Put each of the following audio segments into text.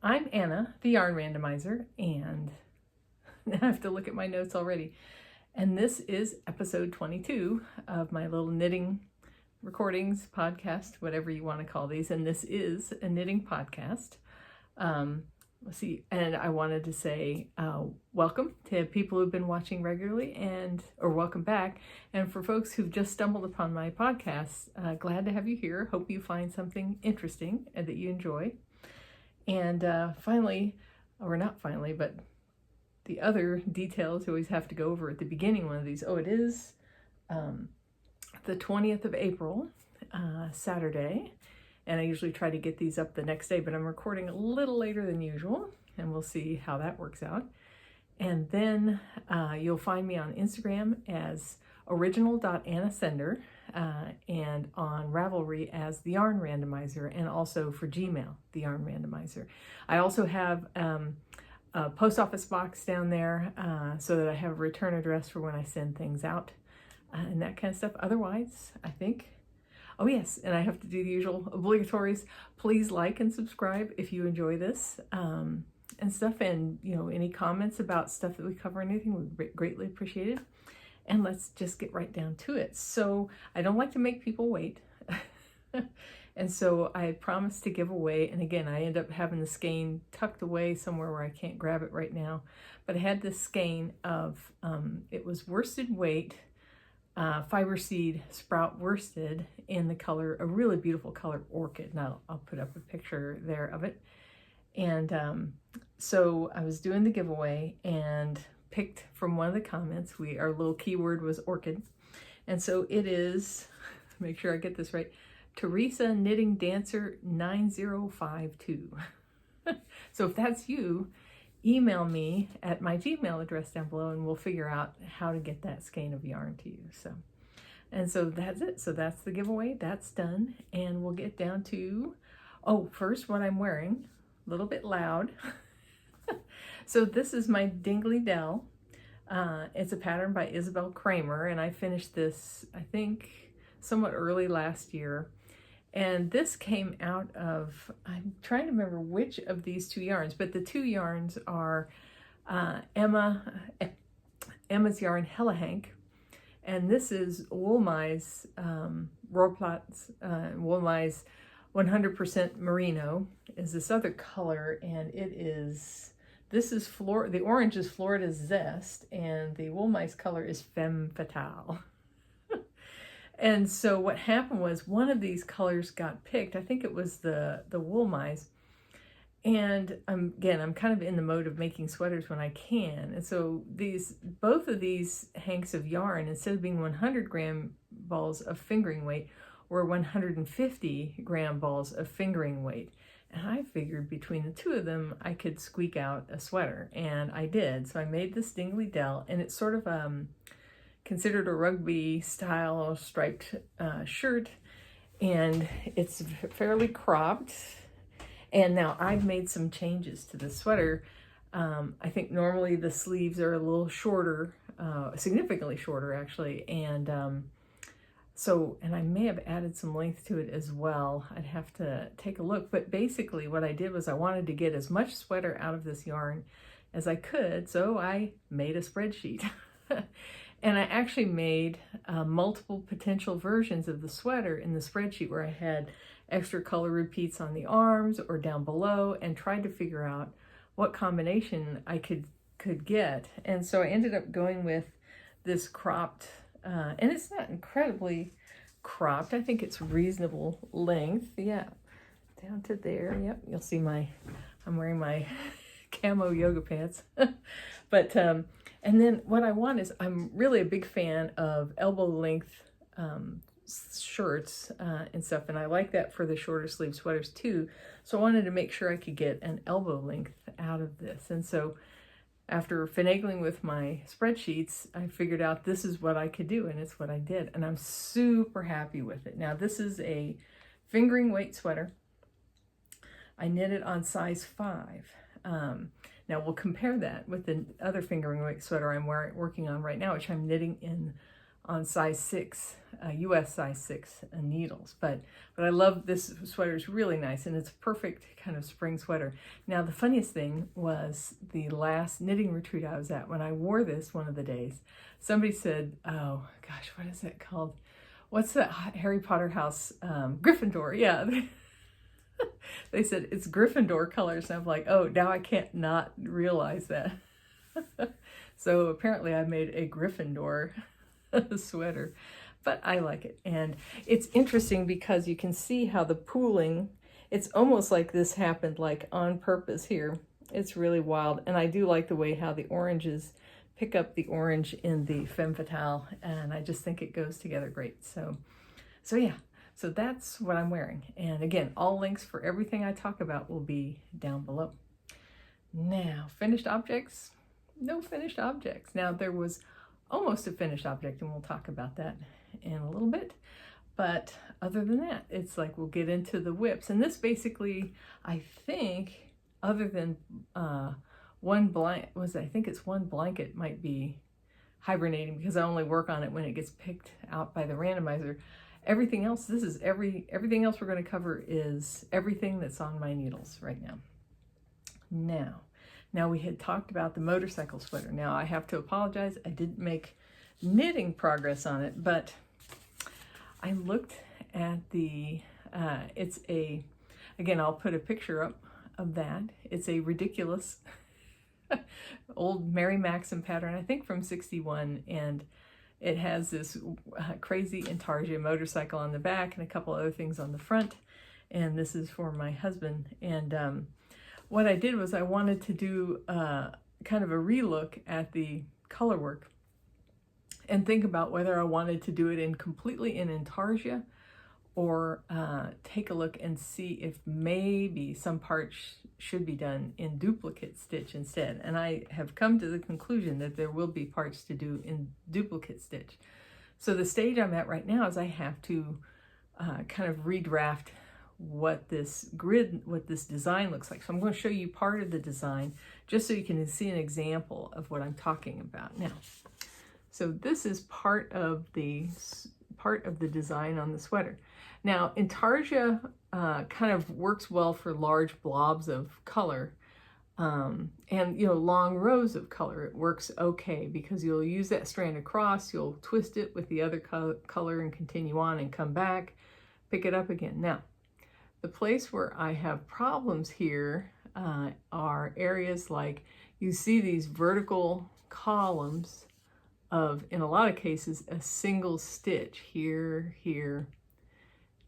I'm Anna, the Yarn Randomizer, and I have to look at my notes already. And this is episode 22 of my little knitting recordings, podcast, whatever you want to call these. And this is a knitting podcast. Let's see, and I wanted to say welcome to people who've been watching regularly, or welcome back. And for folks who've just stumbled upon my podcast, glad to have you here. Hope you find something interesting and that you enjoy. And finally, or not finally, but the other details you always have to go over at the beginning of one of these. Oh, it is the 20th of April, Saturday. And I usually try to get these up the next day, but I'm recording a little later than usual, and we'll see how that works out. And then you'll find me on Instagram as original.annasender, and on Ravelry as the Yarn Randomizer, and also for Gmail, the Yarn Randomizer. I also have a post office box down there so that I have a return address for when I send things out and that kind of stuff. Otherwise, I think... Oh yes, and I have to do the usual obligatories. Please like and subscribe if you enjoy this and stuff. And, you know, any comments about stuff that we cover or anything would be greatly appreciated. And let's just get right down to it. So I don't like to make people wait. And so I promised to give away, and again, I end up having the skein tucked away somewhere where I can't grab it right now. But I had this skein of, it was worsted weight, fiber seed sprout worsted in the color, a really beautiful color, orchid. Now I'll put up a picture there of it. And so I was doing the giveaway and picked from one of the comments, our little keyword was orchid. And so it is, make sure I get this right, Teresa Knitting Dancer 9052. So if that's you, email me at my Gmail address down below and we'll figure out how to get that skein of yarn to you. So that's it. So that's the giveaway. That's done. And we'll get down to, first what I'm wearing, a little bit loud. So this is my Dingley Dell. It's a pattern by Isabel Kramer, and I finished this, I think, somewhat early last year. And this came out of, I'm trying to remember which of these two yarns, but the two yarns are Emma's yarn Hellehank, and this is Woolmy's Rohrplatz, Woolmy's 100% Merino is this other color, and this is the orange is Florida Zest, and the Woolmy's color is Femme Fatale. And so what happened was one of these colors got picked. I think it was the Woolmy's. And again, I'm kind of in the mode of making sweaters when I can. And so both of these hanks of yarn, instead of being 100 gram balls of fingering weight, were 150 gram balls of fingering weight. And I figured between the two of them, I could squeak out a sweater. And I did. So I made this Dingley Dell, and it's sort of considered a rugby style striped shirt, and it's fairly cropped. And now I've made some changes to the sweater. I think normally the sleeves are a little shorter, significantly shorter actually, and and I may have added some length to it as well. I'd have to take a look, but basically what I did was I wanted to get as much sweater out of this yarn as I could, so I made a spreadsheet. And I actually made multiple potential versions of the sweater in the spreadsheet where I had extra color repeats on the arms or down below, and tried to figure out what combination I could get. And so I ended up going with this cropped, and it's not incredibly cropped. I think it's reasonable length. Yeah, down to there. Yep, you'll see I'm wearing my camo yoga pants. But and then what I want is, I'm really a big fan of elbow length shirts and stuff, and I like that for the shorter sleeve sweaters too. So I wanted to make sure I could get an elbow length out of this. And so after finagling with my spreadsheets, I figured out this is what I could do, and it's what I did. And I'm super happy with it. Now this is a fingering weight sweater. I knit it on size 5. Now we'll compare that with the other fingering weight sweater I'm working on right now, which I'm knitting on size 6, US size 6 needles. But I love this sweater. It's really nice, and it's a perfect kind of spring sweater. Now, the funniest thing was the last knitting retreat I was at. When I wore this one of the days, somebody said, oh gosh, what is it called? What's that Harry Potter house? Gryffindor, yeah. They said it's Gryffindor colors, and I'm like, oh, now I can't not realize that. So apparently I made a Gryffindor sweater, but I like it. And it's interesting because you can see how the pooling, it's almost like this happened like on purpose here. It's really wild. And I do like the way how the oranges pick up the orange in the femme fatale, and I just think it goes together great. So yeah, so that's what I'm wearing. And again, all links for everything I talk about will be down below. Now, finished objects. No finished objects. Now, there was almost a finished object, and we'll talk about that in a little bit. But other than that, it's like we'll get into the whips. And this basically, I think, other than one blanket might be hibernating because I only work on it when it gets picked out by the randomizer. Everything else, everything else we're going to cover is everything that's on my needles right now. Now we had talked about the motorcycle sweater. Now I have to apologize. I didn't make knitting progress on it, but I looked at the, again, I'll put a picture up of that. It's a ridiculous old Mary Maxim pattern, I think from 61, and it has this crazy intarsia motorcycle on the back and a couple other things on the front. And this is for my husband. And what I did was I wanted to do kind of a relook at the color work and think about whether I wanted to do it completely in intarsia or take a look and see if maybe some parts should be done in duplicate stitch instead. And I have come to the conclusion that there will be parts to do in duplicate stitch. So the stage I'm at right now is I have to kind of redraft what this design looks like. So I'm going to show you part of the design just so you can see an example of what I'm talking about now. So this is part of the design on the sweater. Now, intarsia kind of works well for large blobs of color and long rows of color. It works okay because you'll use that strand across, you'll twist it with the other color and continue on and come back, pick it up again. Now, the place where I have problems here are areas like you see these vertical columns of, in a lot of cases, a single stitch here,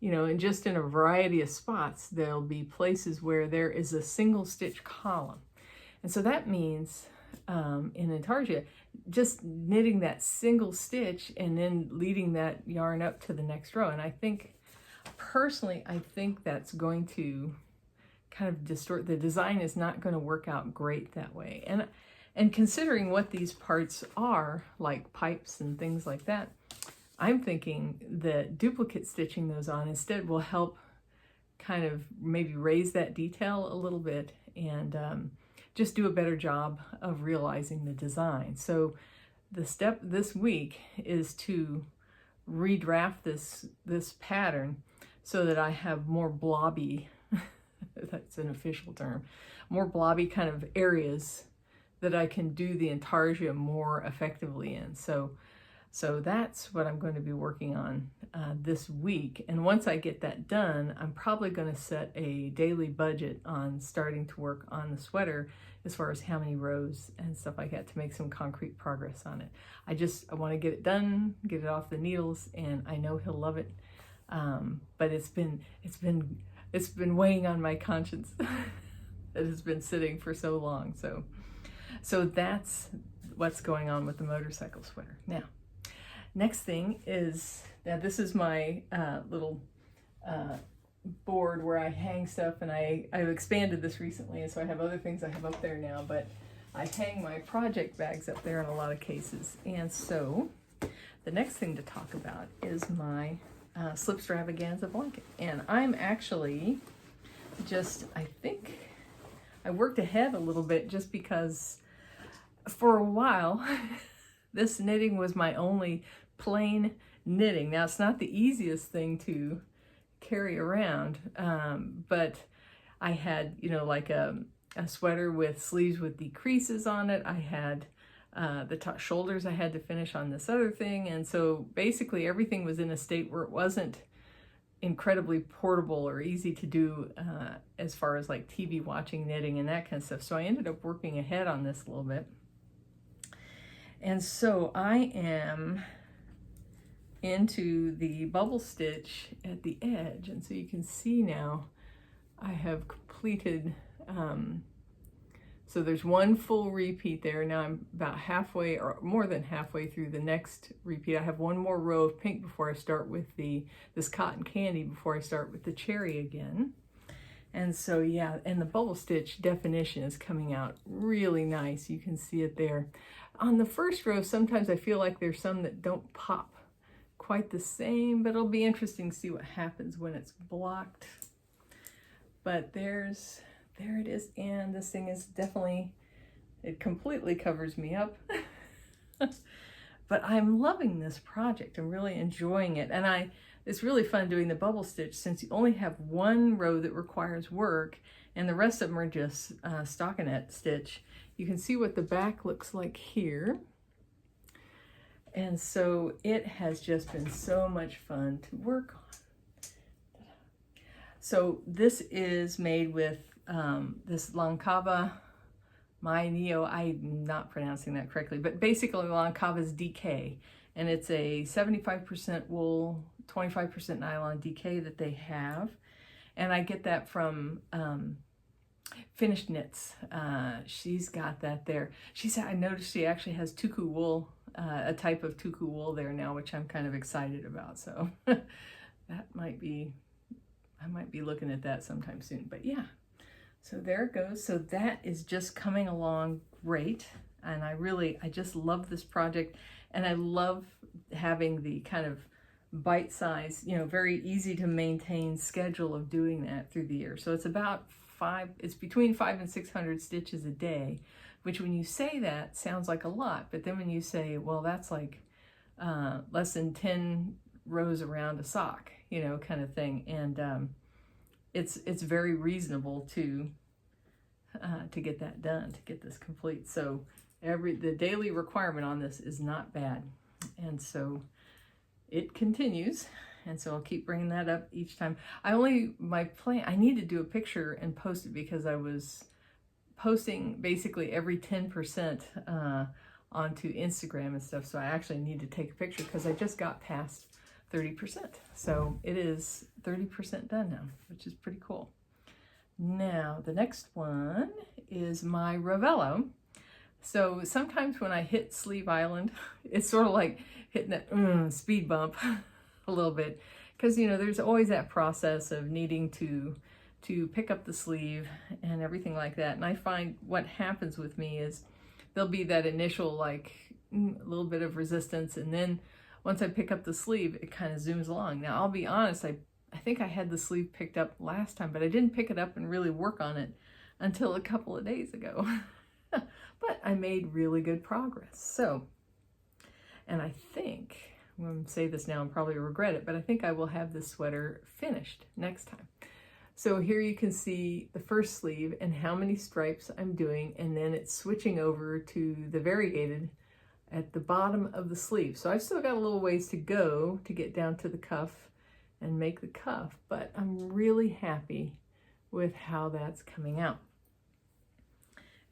and just in a variety of spots, there'll be places where there is a single stitch column. And so that means in intarsia, just knitting that single stitch and then leading that yarn up to the next row. And I think, personally, I think that's going to kind of distort, the design is not going to work out great that way. And considering what these parts are, like pipes and things like that, I'm thinking that duplicate stitching those on instead will help kind of maybe raise that detail a little bit and just do a better job of realizing the design. So the step this week is to redraft this pattern so that I have more blobby, that's an official term, more blobby kind of areas that I can do the intarsia more effectively in. So that's what I'm going to be working on this week. And once I get that done, I'm probably going to set a daily budget on starting to work on the sweater as far as how many rows and stuff like that to make some concrete progress on it. I want to get it done, get it off the needles, and I know he'll love it. But it's been weighing on my conscience. It has been sitting for so long. So that's what's going on with the motorcycle sweater. Now, next thing is, now this is my little board where I hang stuff, and I've expanded this recently, and so I have other things I have up there now, but I hang my project bags up there in a lot of cases. And so the next thing to talk about is my Slipstravaganza blanket. And I'm actually I think I worked ahead a little bit just because for a while this knitting was my only plain knitting. Now, it's not the easiest thing to carry around, but I had, you know, like a sweater with sleeves with decreases on it. I had the top shoulders I had to finish on this other thing, and so basically everything was in a state where it wasn't incredibly portable or easy to do as far as like TV watching, knitting, and that kind of stuff. So I ended up working ahead on this a little bit. And so I am into the bubble stitch at the edge, and so you can see now I have completed, so there's one full repeat there. Now I'm about halfway or more than halfway through the next repeat. I have one more row of pink before I start with this cotton candy, before I start with the cherry again. And so yeah, and the bubble stitch definition is coming out really nice. You can see it there. On the first row, sometimes I feel like there's some that don't pop quite the same, but it'll be interesting to see what happens when it's blocked. But there it is, and this thing is definitely, it completely covers me up. But I'm loving this project. I'm really enjoying it, and it's really fun doing the bubble stitch since you only have one row that requires work and the rest of them are just stockinette stitch. You can see what the back looks like here. And so it has just been so much fun to work on. So this is made with this Langkava My Neo. I'm not pronouncing that correctly, but basically Langkava's DK. And it's a 75% wool, 25% nylon DK that they have. And I get that from Finished Knits. She's got that there. She said, I noticed she actually has tuku wool, a type of tuku wool there now, which I'm kind of excited about. So that might be, I might be looking at that sometime soon. But yeah, so there it goes. So that is just coming along great. And I just love this project. And I love having the kind of bite-sized, you know, very easy to maintain schedule of doing that through the year. So it's about it's between 500 and 600 stitches a day, which when you say that sounds like a lot, but then when you say, well, that's like less than 10 rows around a sock, you know, kind of thing. And it's very reasonable to get that done, to get this complete. So the daily requirement on this is not bad. And so it continues. And so I'll keep bringing that up each time. I need to do a picture and post it because I was posting basically every 10% onto Instagram and stuff. So I actually need to take a picture because I just got past 30%. So it is 30% done now, which is pretty cool. Now, the next one is my Ravello. So sometimes when I hit Sleeve Island, it's sort of like hitting that speed bump a little bit, because you know there's always that process of needing to pick up the sleeve and everything like that. And I find what happens with me is there'll be that initial like a little bit of resistance, and then once I pick up the sleeve, it kind of zooms along. Now I'll be honest, I think I had the sleeve picked up last time, but I didn't pick it up and really work on it until a couple of days ago. But I made really good progress. So, and I think, I'm going to say this now and probably regret it, but I think I will have this sweater finished next time. So here you can see the first sleeve and how many stripes I'm doing, and then it's switching over to the variegated at the bottom of the sleeve. So I've still got a little ways to go to get down to the cuff and make the cuff, but I'm really happy with how that's coming out.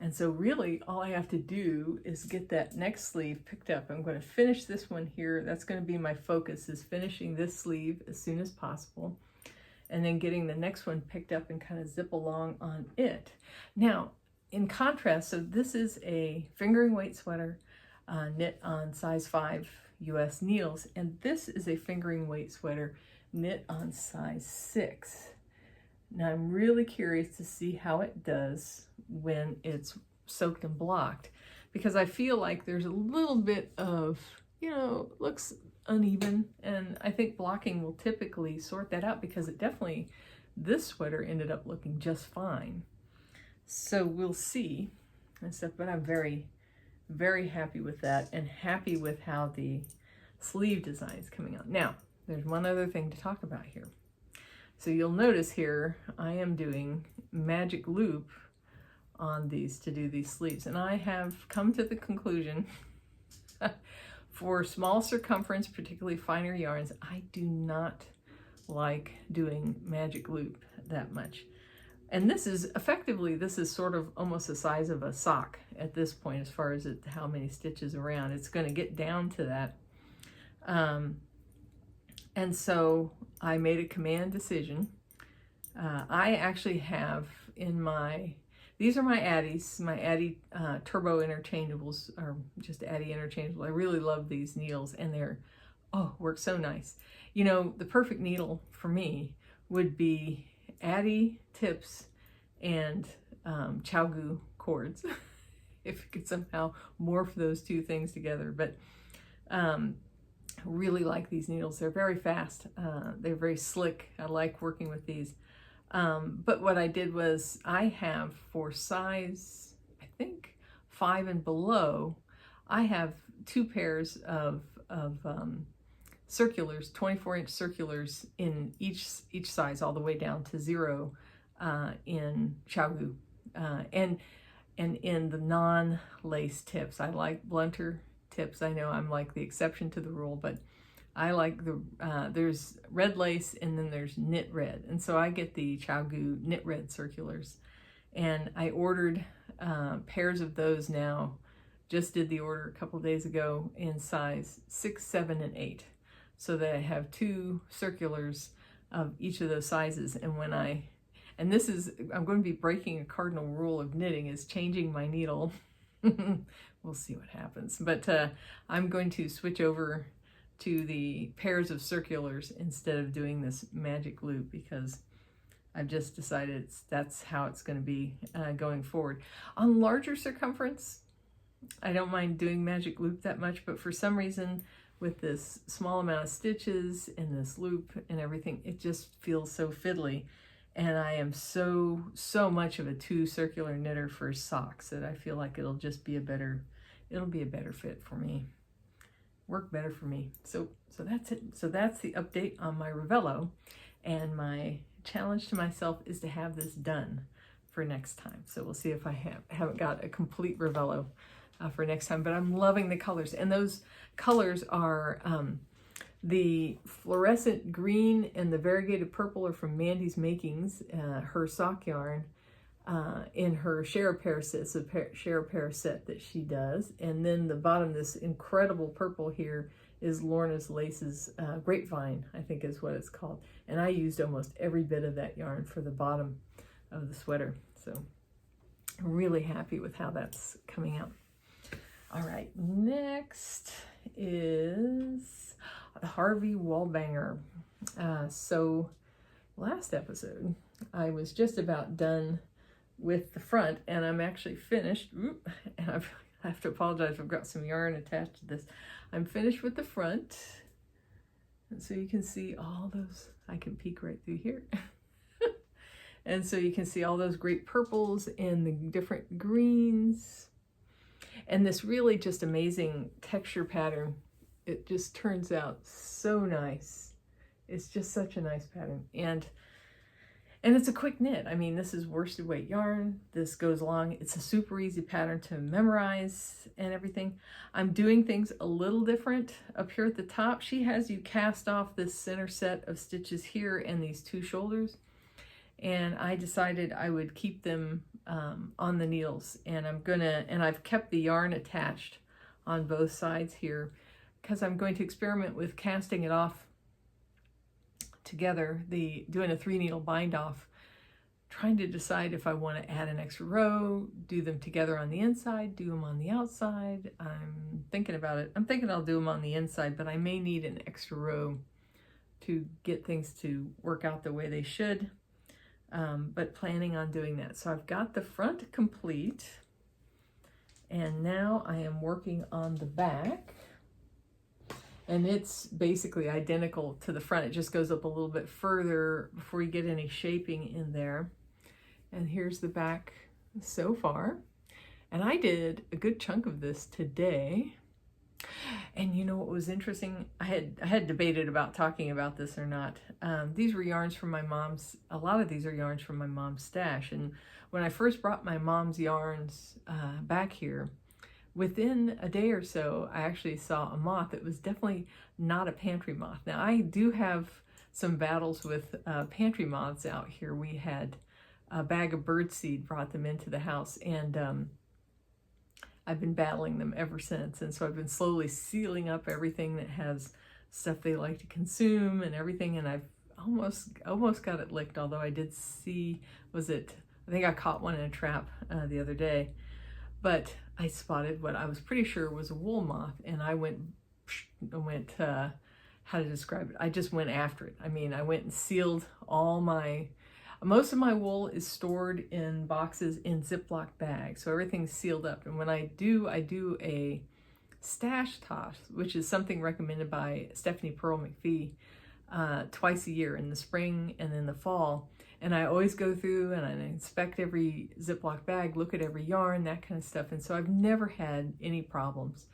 And so really all I have to do is get that next sleeve picked up. I'm going to finish this one here. That's going to be my focus, is finishing this sleeve as soon as possible, and then getting the next one picked up and kind of zip along on it. Now, in contrast, so this is a fingering weight sweater knit on size 5 US needles, and this is a fingering weight sweater knit on size 6. Now I'm really curious to see how it does when it's soaked and blocked, because I feel like there's a little bit of, you know, looks uneven, and I think blocking will typically sort that out, because it definitely, this sweater ended up looking just fine. So we'll see and stuff, but I'm very, very happy with that, and happy with how the sleeve designs coming on. Now, there's one other thing to talk about here. So you'll notice here, I am doing magic loop on these to do these sleeves. And I have come to the conclusion for small circumference, particularly finer yarns, I do not like doing magic loop that much. And this is effectively, this is sort of almost the size of a sock at this point, as far as how many stitches around. It's going to get down to that. And so I made a command decision. I actually have in my, these are my Addies, my Addie Turbo Interchangeables, or just Addie Interchangeable. I really love these needles, and they're, oh, work so nice. You know, the perfect needle for me would be Addie tips and Chowgu cords, if you could somehow morph those two things together. But really like these needles. They're very fast. They're very slick. I like working with these. But what I did was I have for size, I think 5 and below, I have 2 pairs of circulars, 24-inch circulars in each size, all the way down to 0 in Chowgu, and in the non-lace tips. I like blunter tips. I know I'm like the exception to the rule, but I like the, there's red lace and then there's knit red. And so I get the Chowgu knit red circulars. And I ordered pairs of those now, just did the order a couple of days ago, in size 6, 7, and 8. So that I have 2 circulars of each of those sizes. And when and this is, I'm going to be breaking a cardinal rule of knitting, is changing my needle. We'll see what happens. But I'm going to switch over to the pairs of circulars instead of doing this magic loop, because I've just decided that's how it's going to be going forward. On larger circumference, I don't mind doing magic loop that much, but for some reason with this small amount of stitches and this loop and everything, it just feels so fiddly. And I am so much of a 2 circular knitter for socks that I feel like it'll just be a better fit for me. Work better for me. So that's it. So that's the update on my Ravello, and my challenge to myself is to have this done for next time. So we'll see if I haven't got a complete Ravello for next time, but I'm loving the colors. And those colors are the fluorescent green and the variegated purple are from Mandy's Makings, her sock yarn, in her share a pair set. It's a share a pair set that she does. And then the bottom, this incredible purple here, is Lorna's Laces Grapevine, I think is what it's called. And I used almost every bit of that yarn for the bottom of the sweater. So I'm really happy with how that's coming out. All right, next is the Harvey Wallbanger. So last episode, I was just about done with the front, and I'm actually finished. Oop, and I have to apologize, I've got some yarn attached to this. I'm finished with the front. And so you can see all those, I can peek right through here. And so you can see all those great purples and the different greens. And this really just amazing texture pattern. It just turns out so nice. It's just such a nice pattern. And it's a quick knit. I mean, this is worsted weight yarn. This goes along. It's a super easy pattern to memorize and everything. I'm doing things a little different up here at the top. She has you cast off this center set of stitches here and these 2 shoulders. And I decided I would keep them on the needles. And I've kept the yarn attached on both sides here, because I'm going to experiment with casting it off together, doing a 3 needle bind off, trying to decide if I want to add an extra row, do them together on the inside, do them on the outside. I'm thinking about it. I'm thinking I'll do them on the inside, but I may need an extra row to get things to work out the way they should, but planning on doing that. So I've got the front complete, and now I am working on the back. And it's basically identical to the front. It just goes up a little bit further before you get any shaping in there. And here's the back so far. And I did a good chunk of this today. And you know what was interesting? I had debated about talking about this or not. These were yarns from my mom's, a lot of these are yarns from my mom's stash. And when I first brought my mom's yarns back here, within a day or so, I actually saw a moth that was definitely not a pantry moth. Now, I do have some battles with pantry moths out here. We had a bag of birdseed, brought them into the house, and I've been battling them ever since. And so I've been slowly sealing up everything that has stuff they like to consume and everything. And I've almost got it licked, although I did see, I think I caught one in a trap the other day. But I spotted what I was pretty sure was a wool moth, and I went how to describe it? I just went after it. I mean, I went and sealed most of my wool is stored in boxes in Ziploc bags, so everything's sealed up. And when I do a stash toss, which is something recommended by Stephanie Pearl McPhee twice a year, in the spring and in the fall. And I always go through and I inspect every Ziploc bag, look at every yarn, that kind of stuff. And so I've never had any problems.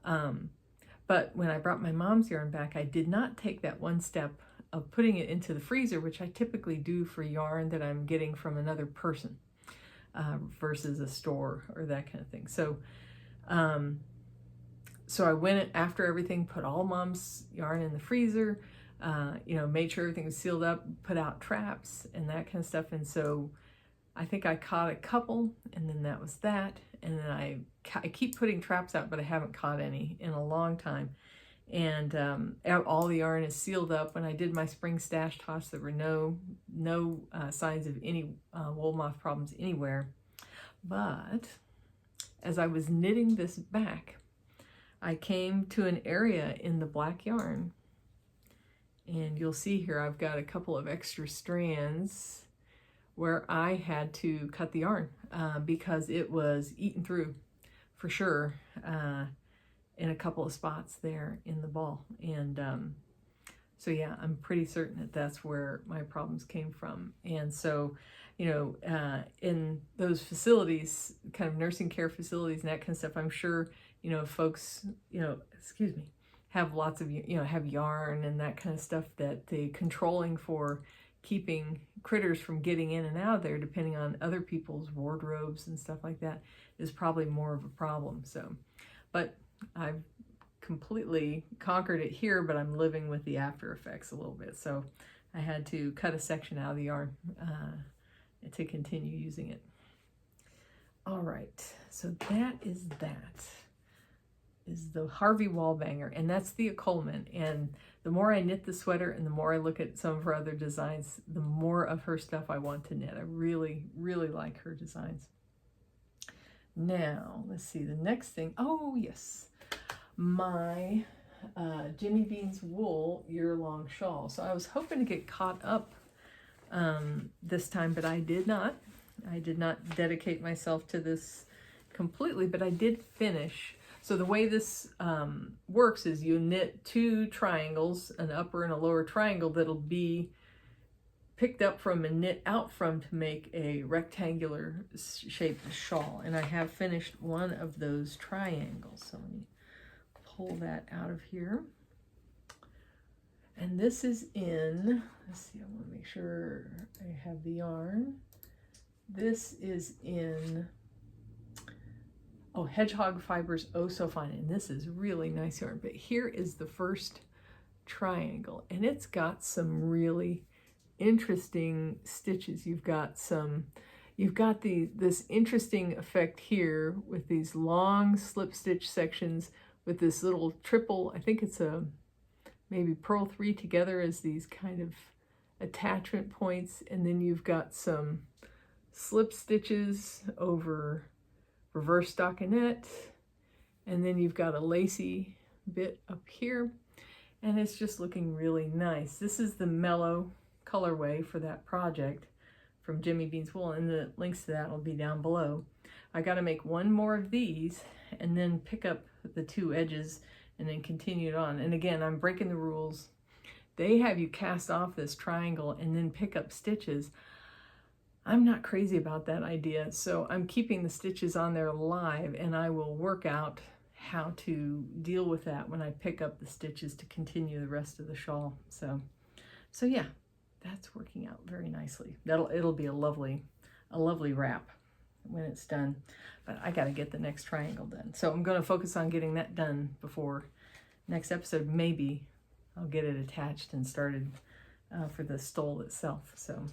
But when I brought my mom's yarn back, I did not take that one step of putting it into the freezer, which I typically do for yarn that I'm getting from another person versus a store or that kind of thing. So, so I went after everything, put all mom's yarn in the freezer, made sure everything was sealed up, put out traps and that kind of stuff. And so I think I caught a couple, and then that was that. And then I keep putting traps out, but I haven't caught any in a long time. And all the yarn is sealed up. When I did my spring stash toss, there were no signs of any wool moth problems anywhere. But as I was knitting this back, I came to an area in the black yarn, and you'll see here I've got a couple of extra strands where I had to cut the yarn because it was eaten through for sure in a couple of spots there in the ball. And so yeah, I'm pretty certain that that's where my problems came from. And so, in those facilities, kind of nursing care facilities and that kind of stuff, I'm sure, folks, have lots of, have yarn and that kind of stuff, that the controlling for keeping critters from getting in and out of there, depending on other people's wardrobes and stuff like that, is probably more of a problem. So, but I've completely conquered it here, but I'm living with the after effects a little bit. So I had to cut a section out of the yarn to continue using it. All right, so that is the Harvey Wallbanger, and that's the Coleman. And the more I knit the sweater and the more I look at some of her other designs, the more of her stuff I want to knit. I really, really like her designs. Now, let's see, the next thing. Oh, yes, my Jimmy Bean's Wool Yearlong shawl. So I was hoping to get caught up this time, but I did not. I did not dedicate myself to this completely, but I did finish. So the way this works is you knit two triangles, an upper and a lower triangle, that'll be picked up from and knit out from to make a rectangular shaped shawl. And I have finished one of those triangles. So let me pull that out of here. And this is in, let's see, I want to make sure I have the yarn. This is in, Hedgehog Fibers Oh So Fine, and this is really nice yarn. But here is the first triangle, and it's got some really interesting stitches. You've got this interesting effect here with these long slip stitch sections with this little triple, I think it's maybe purl 3 together as these kind of attachment points, and then you've got some slip stitches over reverse stockinette, and then you've got a lacy bit up here, and it's just looking really nice. This is the mellow colorway for that project from Jimmy Bean's Wool, and the links to that will be down below. I got to make one more of these and then pick up the two edges and then continue it on. And again, I'm breaking the rules. They have you cast off this triangle and then pick up stitches. I'm not crazy about that idea, so I'm keeping the stitches on there live, and I will work out how to deal with that when I pick up the stitches to continue the rest of the shawl. So yeah, that's working out very nicely. It'll be a lovely wrap when it's done, but I got to get the next triangle done. So I'm going to focus on getting that done before next episode. Maybe I'll get it attached and started for the stole itself. So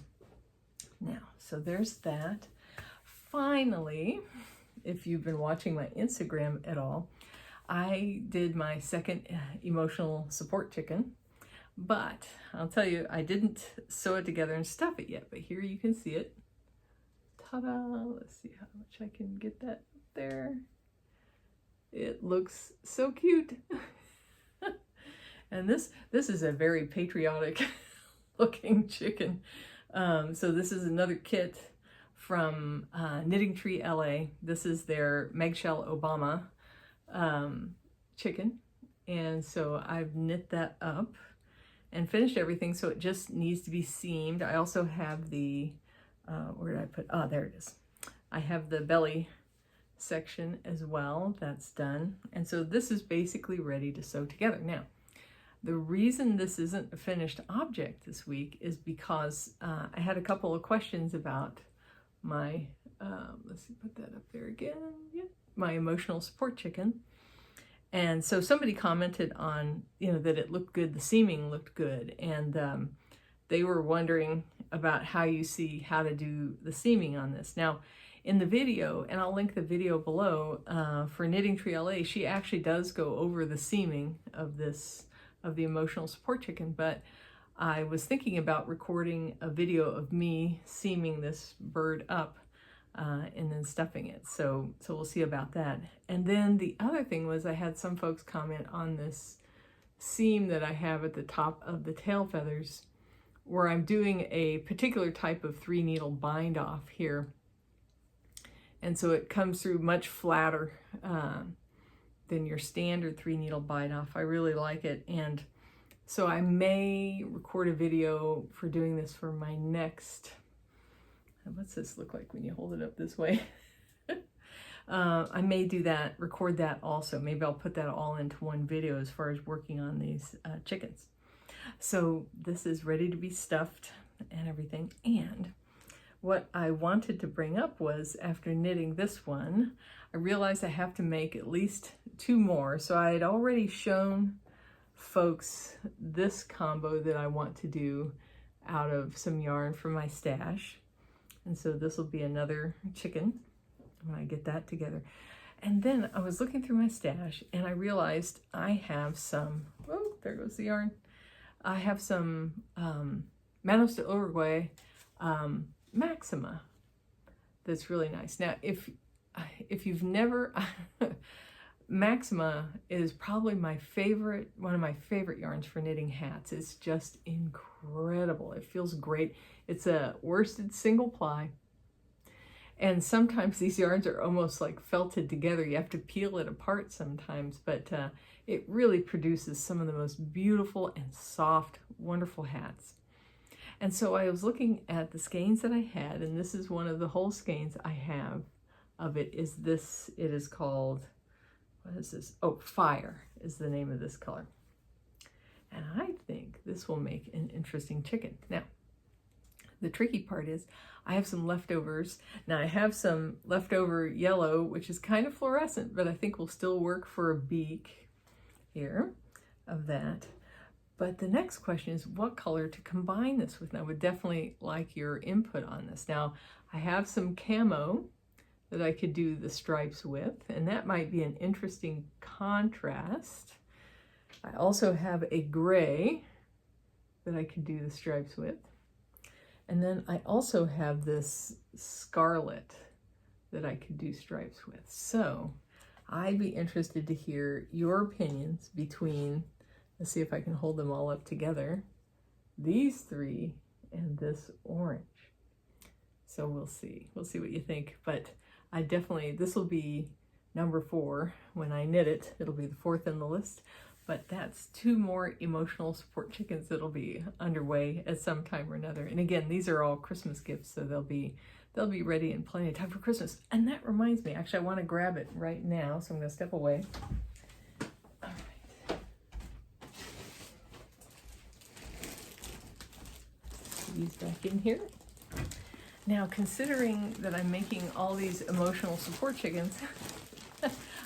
there's that. Finally, if you've been watching my Instagram at all, I did my second emotional support chicken, but I'll tell you, I didn't sew it together and stuff it yet, but here you can see it. Ta-da! Let's see how much I can get that up there. It looks so cute. And this is a very patriotic looking chicken. So this is another kit from Knitting Tree LA. This is their Megshell Obama chicken, and so I've knit that up and finished everything, so it just needs to be seamed. I also have the where did I put, there it is. I have the belly section as well. That's done, and so this is basically ready to sew together. Now, the reason this isn't a finished object this week is because I had a couple of questions about my let's see, put that up there again. Yep, my emotional support chicken. And so somebody commented on, that it looked good, the seaming looked good, and they were wondering about how to do the seaming on this. Now, in the video, and I'll link the video below, for Knitting Tree LA, she actually does go over the seaming of the emotional support chicken, but I was thinking about recording a video of me seaming this bird up and then stuffing it. So we'll see about that. And then the other thing was, I had some folks comment on this seam that I have at the top of the tail feathers, where I'm doing a particular type of 3-needle bind off here. And so it comes through much flatter than your standard 3-needle bind off. I really like it. And so I may record a video for doing this for my next, what's this look like when you hold it up this way? I may do that, record that also. Maybe I'll put that all into one video as far as working on these chickens. So this is ready to be stuffed and everything. And what I wanted to bring up was, after knitting this one, I realized I have to make at least 2 more. So I had already shown folks this combo that I want to do out of some yarn from my stash. And so this will be another chicken when I get that together. And then I was looking through my stash and I realized I have some, oh, there goes the yarn. I have some Manos de Uruguay Maxima that's really nice. Now, if you've never, Maxima is probably one of my favorite yarns for knitting hats. It's just incredible. It feels great. It's a worsted single ply. And sometimes these yarns are almost like felted together. You have to peel it apart sometimes, but it really produces some of the most beautiful and soft, wonderful hats. And so I was looking at the skeins that I had, and this is one of the whole skeins I have of it. It is called, what is this? Oh, Fire is the name of this color. And I think this will make an interesting chicken. Now, the tricky part is I have some leftovers. Now I have some leftover yellow, which is kind of fluorescent, but I think will still work for a beak here of that. But the next question is what color to combine this with. And I would definitely like your input on this. Now, I have some camo that I could do the stripes with, and that might be an interesting contrast. I also have a gray that I could do the stripes with. And then I also have this scarlet that I could do stripes with. So I'd be interested to hear your opinions between, let's see if I can hold them all up together, these 3 and this orange. So we'll see what you think. But I definitely, this will be number 4 when I knit it. It'll be the 4th in the list. but that's 2 more emotional support chickens that'll be underway at some time or another. And again, these are all Christmas gifts, so they'll be ready in plenty of time for Christmas. And that reminds me, actually, I want to grab it right now, so I'm going to step away. All right. These back in here. Now, considering that I'm making all these emotional support chickens,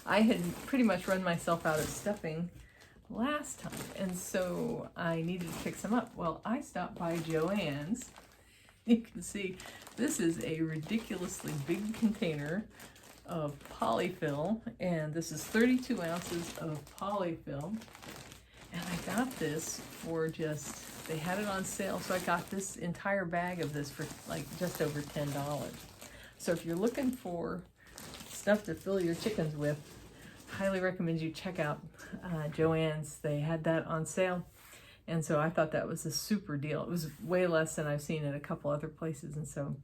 I had pretty much run myself out of stuffing last time, and so I needed to pick some up. Well, I stopped by Joann's. You can see this is a ridiculously big container of polyfill, and this is 32 ounces of polyfill. And I got this for just, they had it on sale, so I got this entire bag of this for like just over $10. So if you're looking for stuff to fill your chickens with, highly recommend you check out Joann's. They had that on sale, and so I thought that was a super deal. It was way less than I've seen at a couple other places, and so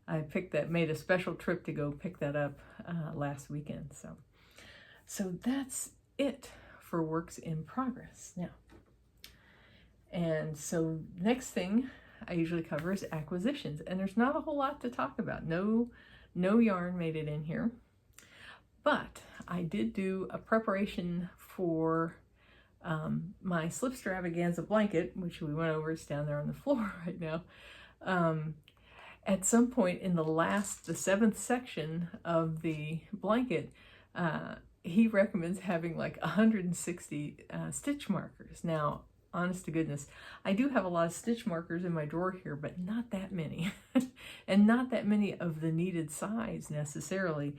I made a special trip to go pick that up last weekend. So that's it for works in progress now. And so next thing I usually cover is acquisitions, and there's not a whole lot to talk about. No yarn made it in here. But I did do a preparation for my Slipstravaganza blanket, which we went over. It's down there on the floor right now. At some point in the 7th section of the blanket, he recommends having like 160 stitch markers. Now, honest to goodness, I do have a lot of stitch markers in my drawer here, but not that many. And not that many of the needed size necessarily.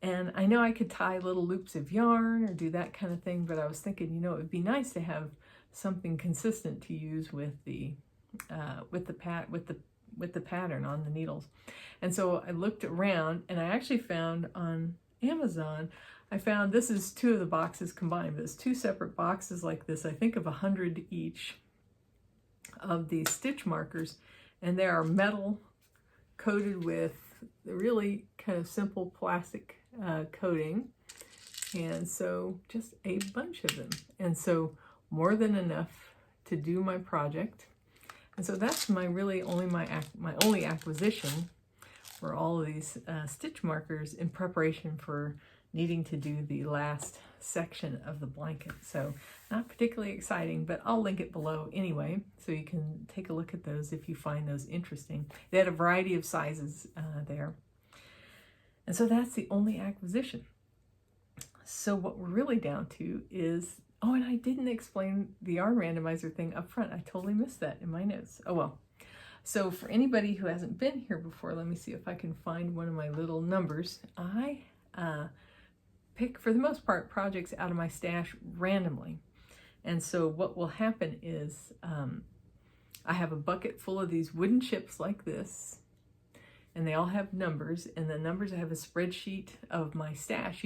And I know I could tie little loops of yarn or do that kind of thing, but I was thinking, you know, it'd be nice to have something consistent to use with the pattern on the needles. And so I looked around, and I actually found on Amazon, this is 2 of the boxes combined, but it's 2 separate boxes like this, I think of 100 each of these stitch markers, and they are metal coated with really kind of simple plastic coating, and so just a bunch of them, and so more than enough to do my project. And so that's my only acquisition for all of these stitch markers in preparation for needing to do the last section of the blanket. So not particularly exciting, but I'll link it below anyway, so you can take a look at those if you find those interesting. They had a variety of sizes there. And so that's the only acquisition. So what we're really down to is, oh, and I didn't explain the Yarn Randomizer thing up front. I totally missed that in my notes. Oh well. So for anybody who hasn't been here before, let me see if I can find one of my little numbers. I pick, for the most part, projects out of my stash randomly. And so what will happen is I have a bucket full of these wooden chips like this, and they all have numbers, and the numbers, I have a spreadsheet of my stash.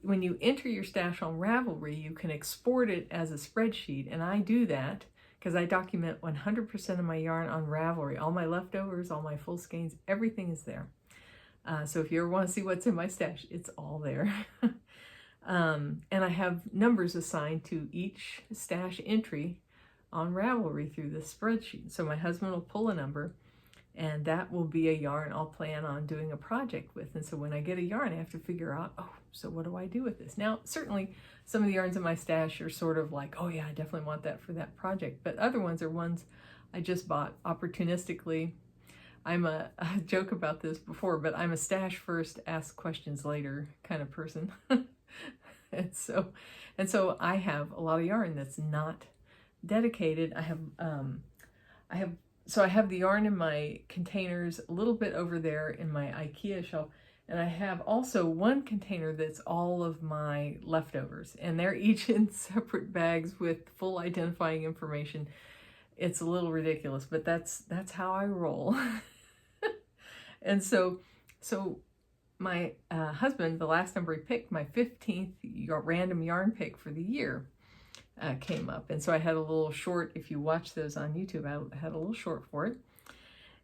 When you enter your stash on Ravelry, you can export it as a spreadsheet, and I do that because I document 100% of my yarn on Ravelry. All my leftovers, all my full skeins, everything is there. So if you ever want to see what's in my stash, it's all there. And I have numbers assigned to each stash entry on Ravelry through this spreadsheet. So my husband will pull a number, and that will be a yarn I'll plan on doing a project with. And so when I get a yarn, I have to figure out, oh, so what do I do with this? Now, certainly some of the yarns in my stash are sort of like, oh yeah, I definitely want that for that project. But other ones are ones I just bought opportunistically. I joke about this before, but I'm a stash first, ask questions later kind of person. and so I have a lot of yarn that's not dedicated. I have the yarn in my containers a little bit over there in my IKEA shelf, and I have also one container that's all of my leftovers, and they're each in separate bags with full identifying information. It's a little ridiculous, but that's how I roll. And so my husband, the last number he picked, my 15th random yarn pick for the year, came up. And so I had a little short, if you watch those on YouTube, I had a little short for it.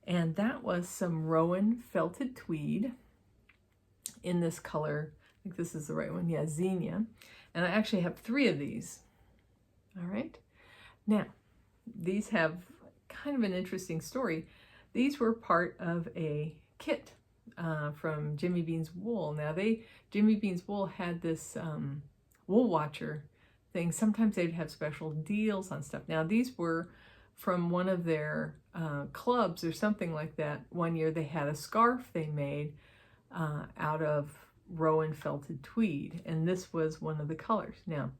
And that was some Rowan felted tweed in this color. I think this is the right one. Yeah, Xenia. And I actually have 3 of these. All right. Now, these have kind of an interesting story. These were part of a kit from Jimmy Bean's Wool. Now, Jimmy Bean's Wool had this wool watcher thing. Sometimes they'd have special deals on stuff. Now, these were from one of their clubs or something like that. One year they had a scarf they made out of Rowan felted tweed, and this was one of the colors. Now,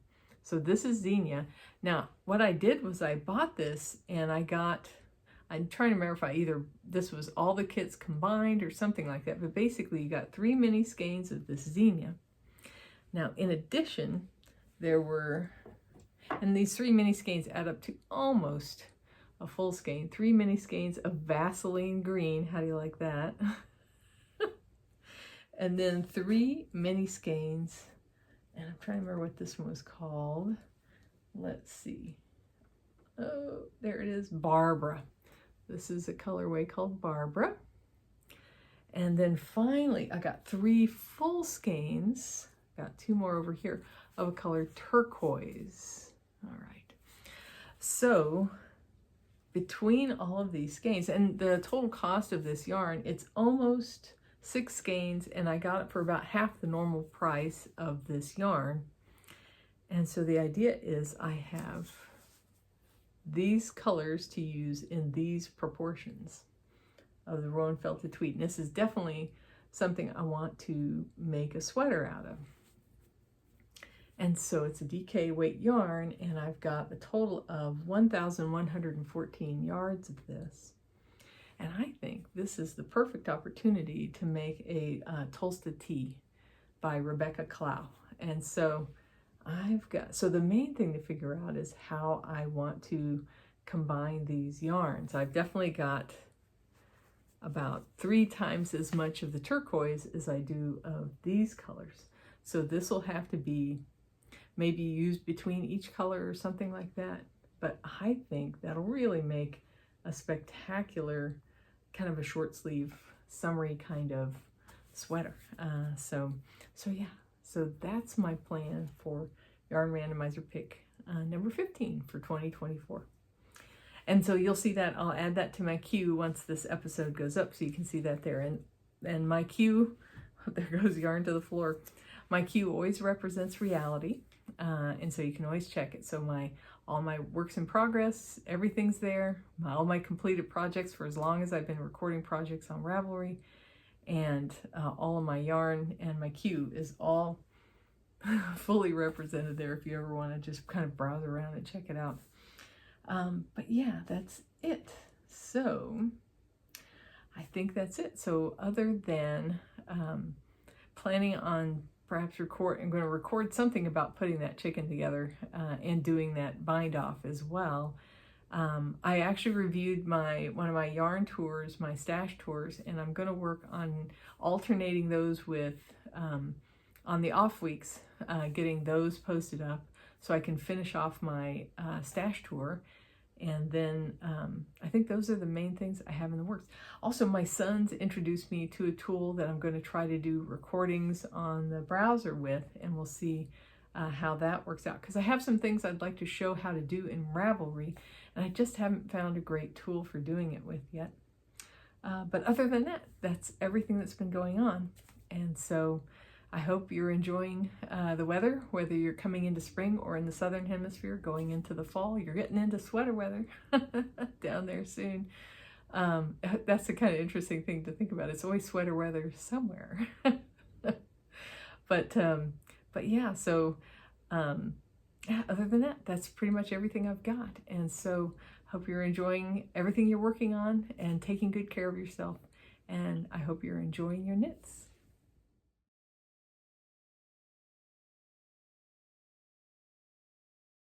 so this is zinnia. Now, what I did was I bought this, and I'm trying to remember if this was all the kits combined or something like that, but basically you got 3 mini skeins of this zinnia. Now, in addition, and these 3 mini skeins add up to almost a full skein, 3 mini skeins of Vaseline green. How do you like that? And then 3 mini skeins, and I'm trying to remember what this one was called. Let's see. Oh, there it is, Barbara. This is a colorway called Barbara. And then finally, I got 3 full skeins. Got 2 more over here of a color turquoise. All right. So between all of these skeins, and the total cost of this yarn, it's almost 6 skeins, and I got it for about half the normal price of this yarn. And so the idea is I have these colors to use in these proportions of the Rowan felted tweed. And this is definitely something I want to make a sweater out of. And so it's a DK weight yarn, and I've got a total of 1,114 yards of this. And I think this is the perfect opportunity to make a Tulsta tee by Rebecca Clow. And so so the main thing to figure out is how I want to combine these yarns. I've definitely got about 3 times as much of the turquoise as I do of these colors. So this will have to be maybe used between each color or something like that. But I think that'll really make a spectacular kind of a short sleeve, summery kind of sweater. So yeah, so that's my plan for Yarn Randomizer pick number 15 for 2024. And so you'll see that I'll add that to my queue once this episode goes up, so you can see that there. And my queue, there goes yarn to the floor. My queue always represents reality, and so you can always check it. So all my works in progress, everything's there. All my completed projects for as long as I've been recording projects on Ravelry, and all of my yarn and my queue is all fully represented there if you ever want to just kind of browse around and check it out. But yeah, that's it. So I think that's it. So other than planning on perhaps I'm going to record something about putting that chicken together and doing that bind off as well. I actually reviewed one of my yarn tours, my stash tours, and I'm going to work on alternating those with, on the off weeks, getting those posted up so I can finish off my stash tour. And then I think those are the main things I have in the works. Also, my sons introduced me to a tool that I'm going to try to do recordings on the browser with, and we'll see how that works out. Because I have some things I'd like to show how to do in Ravelry, and I just haven't found a great tool for doing it with yet. But other than that, that's everything that's been going on. And so I hope you're enjoying the weather, whether you're coming into spring or in the southern hemisphere going into the fall. You're getting into sweater weather down there soon. That's the kind of interesting thing to think about. It's always sweater weather somewhere. But yeah, so yeah, other than that, that's pretty much everything I've got. And so hope you're enjoying everything you're working on and taking good care of yourself. And I hope you're enjoying your knits.